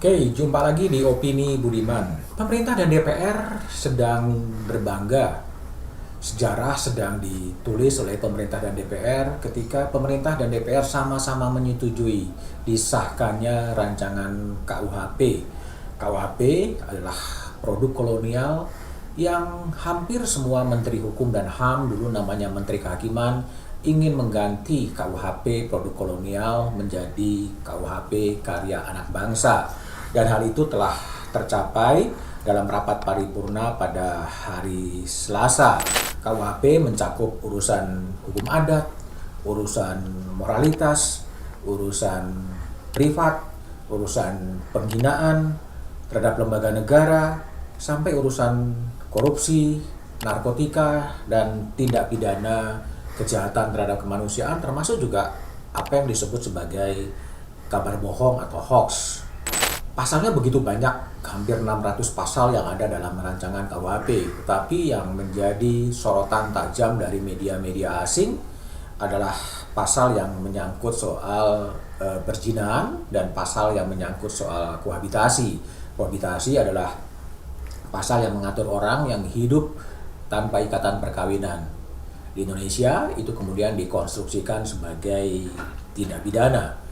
Oke, jumpa lagi di Opini Budiman. Pemerintah dan DPR sedang berbangga. Sejarah sedang ditulis oleh pemerintah dan DPR ketika pemerintah dan DPR sama-sama menyetujui disahkannya rancangan KUHP. KUHP adalah produk kolonial yang hampir semua Menteri Hukum dan HAM, dulu namanya Menteri Kehakiman, ingin mengganti KUHP produk kolonial menjadi KUHP karya anak bangsa. Dan hal itu telah tercapai dalam rapat paripurna pada hari Selasa. KUHP mencakup urusan hukum adat, urusan moralitas, urusan privat, urusan penghinaan terhadap lembaga negara, sampai urusan korupsi, narkotika, dan tindak pidana kejahatan terhadap kemanusiaan, termasuk juga apa yang disebut sebagai kabar bohong atau hoax. Pasalnya begitu banyak, hampir 600 pasal yang ada dalam rancangan KUHP. Tetapi yang menjadi sorotan tajam dari media-media asing adalah pasal yang menyangkut soal perzinahan dan pasal yang menyangkut soal kohabitasi. Kohabitasi adalah pasal yang mengatur orang yang hidup tanpa ikatan perkawinan. Di Indonesia itu kemudian dikonstruksikan sebagai tindak pidana.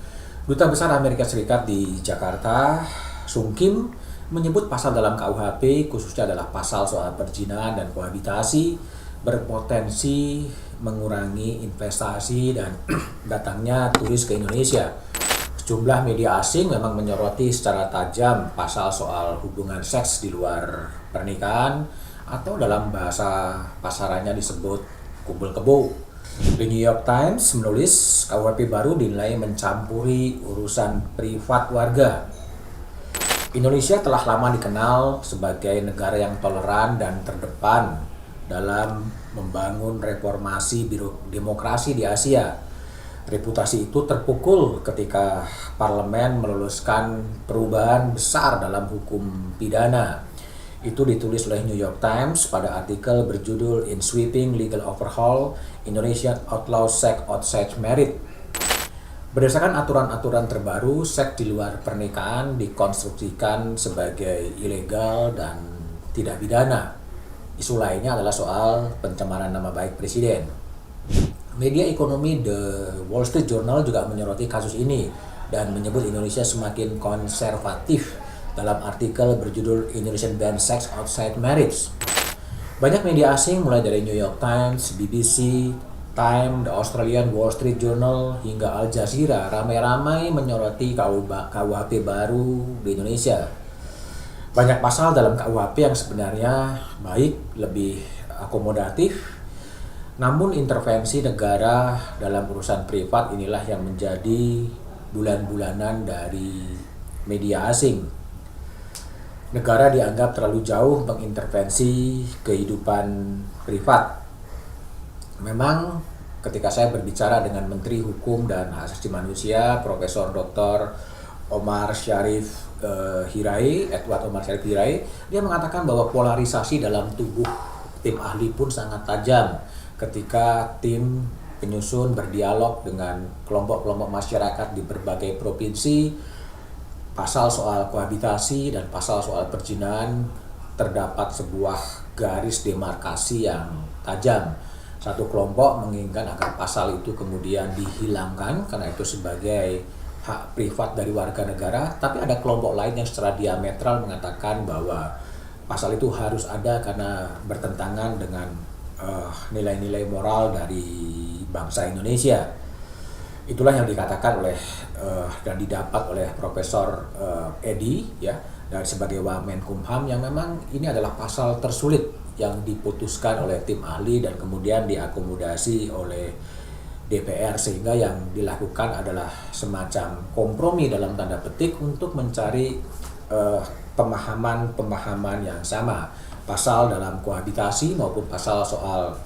Duta Besar Amerika Serikat di Jakarta, Sung Kim, menyebut pasal dalam KUHP khususnya adalah pasal soal perzinahan dan kohabitasi berpotensi mengurangi investasi dan datangnya turis ke Indonesia. Sejumlah media asing memang menyoroti secara tajam pasal soal hubungan seks di luar pernikahan atau dalam bahasa pasarannya disebut kumpul kebo. The New York Times menulis KUHP baru dinilai mencampuri urusan privat warga. Indonesia telah lama dikenal sebagai negara yang toleran dan terdepan dalam membangun reformasi demokrasi di Asia. Reputasi itu terpukul ketika parlemen meluluskan perubahan besar dalam hukum pidana. Itu ditulis oleh New York Times pada artikel berjudul In Sweeping Legal Overhaul, Indonesia Outlaws Sex Outside Marriage. Berdasarkan aturan-aturan terbaru, seks di luar pernikahan dikonstruksikan sebagai ilegal dan tidak pidana. Isu lainnya adalah soal pencemaran nama baik presiden. Media ekonomi The Wall Street Journal juga menyoroti kasus ini dan menyebut Indonesia semakin konservatif dalam artikel berjudul Indonesian Ban Sex Outside Marriage. Banyak media asing mulai dari New York Times, BBC, Time, The Australian Wall Street Journal, hingga Al Jazeera ramai-ramai menyoroti KUHP baru di Indonesia. Banyak pasal dalam KUHP yang sebenarnya baik, lebih akomodatif, namun intervensi negara dalam urusan privat inilah yang menjadi bulan-bulanan dari media asing. Negara dianggap terlalu jauh mengintervensi kehidupan privat. Memang ketika saya berbicara dengan Menteri Hukum dan Hak Asasi Manusia, Profesor Dr. Edward Omar Syarif Hirai, dia mengatakan bahwa polarisasi dalam tubuh tim ahli pun sangat tajam ketika tim penyusun berdialog dengan kelompok-kelompok masyarakat di berbagai provinsi. Pasal soal kohabitasi dan pasal soal perzinahan terdapat sebuah garis demarkasi yang tajam. Satu kelompok menginginkan agar pasal itu kemudian dihilangkan karena itu sebagai hak privat dari warga negara, tapi ada kelompok lain yang secara diametral mengatakan bahwa pasal itu harus ada karena bertentangan dengan nilai-nilai moral dari bangsa Indonesia. Itulah yang dikatakan oleh dan didapat oleh Profesor Edi ya, dan sebagai Wamenkumham, yang memang ini adalah pasal tersulit yang diputuskan oleh tim ahli dan kemudian diakomodasi oleh DPR, sehingga yang dilakukan adalah semacam kompromi dalam tanda petik untuk mencari pemahaman yang sama. Pasal dalam kohabitasi maupun pasal soal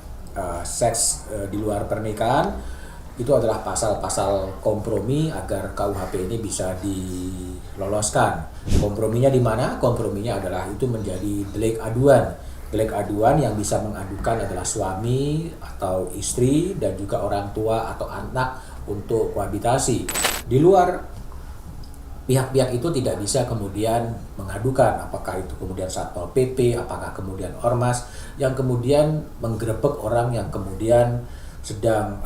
seks di luar pernikahan itu adalah pasal-pasal kompromi agar KUHP ini bisa diloloskan. Komprominya di mana? Komprominya adalah itu menjadi delik aduan. Delik aduan yang bisa mengadukan adalah suami atau istri dan juga orang tua atau anak untuk kohabitasi. Di luar pihak-pihak itu tidak bisa kemudian mengadukan apakah itu kemudian Satpol PP, apakah kemudian ormas yang kemudian menggerebek orang yang kemudian sedang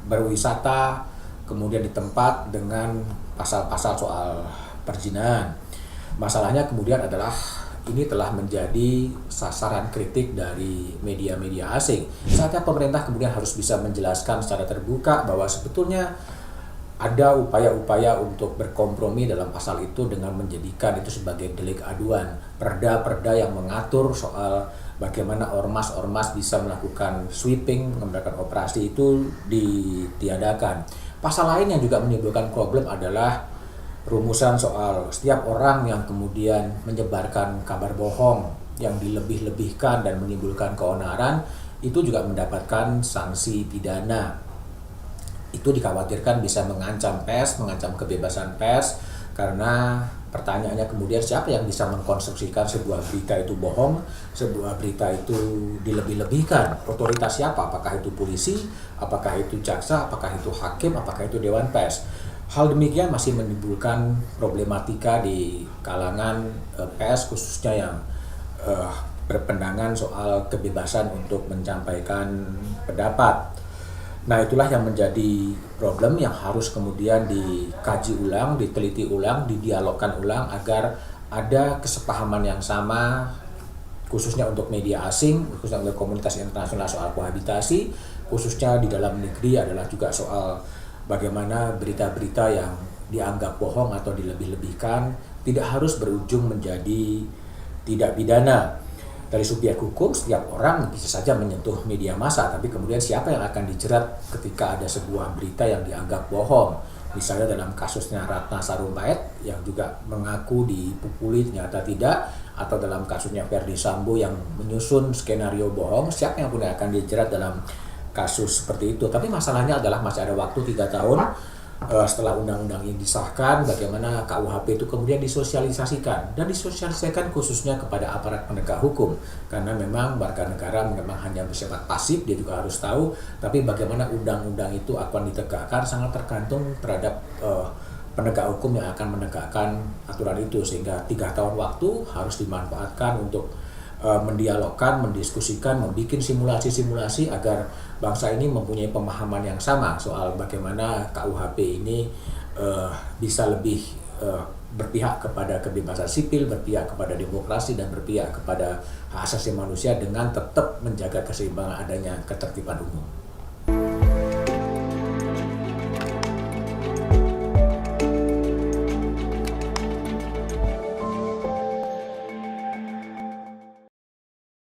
berwisata kemudian di tempat dengan pasal-pasal soal perzinahan. Masalahnya kemudian adalah ini telah menjadi sasaran kritik dari media-media asing. Saatnya pemerintah kemudian harus bisa menjelaskan secara terbuka bahwa sebetulnya ada upaya-upaya untuk berkompromi dalam pasal itu dengan menjadikan itu sebagai delik aduan. Perda-perda yang mengatur soal bagaimana ormas-ormas bisa melakukan sweeping, melakukan operasi itu ditiadakan. Pasal lain yang juga menimbulkan problem adalah rumusan soal setiap orang yang kemudian menyebarkan kabar bohong yang dilebih-lebihkan dan menimbulkan keonaran itu juga mendapatkan sanksi pidana. Itu dikhawatirkan bisa mengancam pers, mengancam kebebasan pers, karena pertanyaannya kemudian siapa yang bisa mengkonstruksikan sebuah berita itu bohong, sebuah berita itu dilebih-lebihkan, otoritas siapa, apakah itu polisi, apakah itu jaksa, apakah itu hakim, apakah itu dewan pers. Hal demikian masih menimbulkan problematika di kalangan pers, khususnya yang berpandangan soal kebebasan untuk menyampaikan pendapat. Nah, itulah yang menjadi problem yang harus kemudian dikaji ulang, diteliti ulang, didialogkan ulang agar ada kesepahaman yang sama khususnya untuk media asing, khususnya untuk komunitas internasional soal kohabitasi, khususnya di dalam negeri adalah juga soal bagaimana berita-berita yang dianggap bohong atau dilebih-lebihkan tidak harus berujung menjadi tidak pidana. Dari subjek hukum, setiap orang bisa saja menyentuh media massa, tapi kemudian siapa yang akan dijerat ketika ada sebuah berita yang dianggap bohong? Misalnya dalam kasusnya Ratna Sarumpait yang juga mengaku dipukuli ternyata tidak, atau dalam kasusnya Verdi Sambo yang menyusun skenario bohong, siapa yang pun akan dijerat dalam kasus seperti itu. Tapi masalahnya adalah masih ada waktu 3 tahun setelah undang-undang ini disahkan, bagaimana KUHP itu kemudian disosialisasikan dan disosialisasikan khususnya kepada aparat penegak hukum, karena memang warga negara memang hanya bersifat pasif, dia juga harus tahu, tapi bagaimana undang-undang itu akan ditegakkan sangat tergantung terhadap penegak hukum yang akan menegakkan aturan itu, sehingga 3 tahun waktu harus dimanfaatkan untuk mendialogkan, mendiskusikan, membuat simulasi-simulasi agar bangsa ini mempunyai pemahaman yang sama soal bagaimana KUHP ini bisa lebih berpihak kepada kebebasan sipil, berpihak kepada demokrasi, dan berpihak kepada hak asasi manusia dengan tetap menjaga keseimbangan adanya ketertiban umum.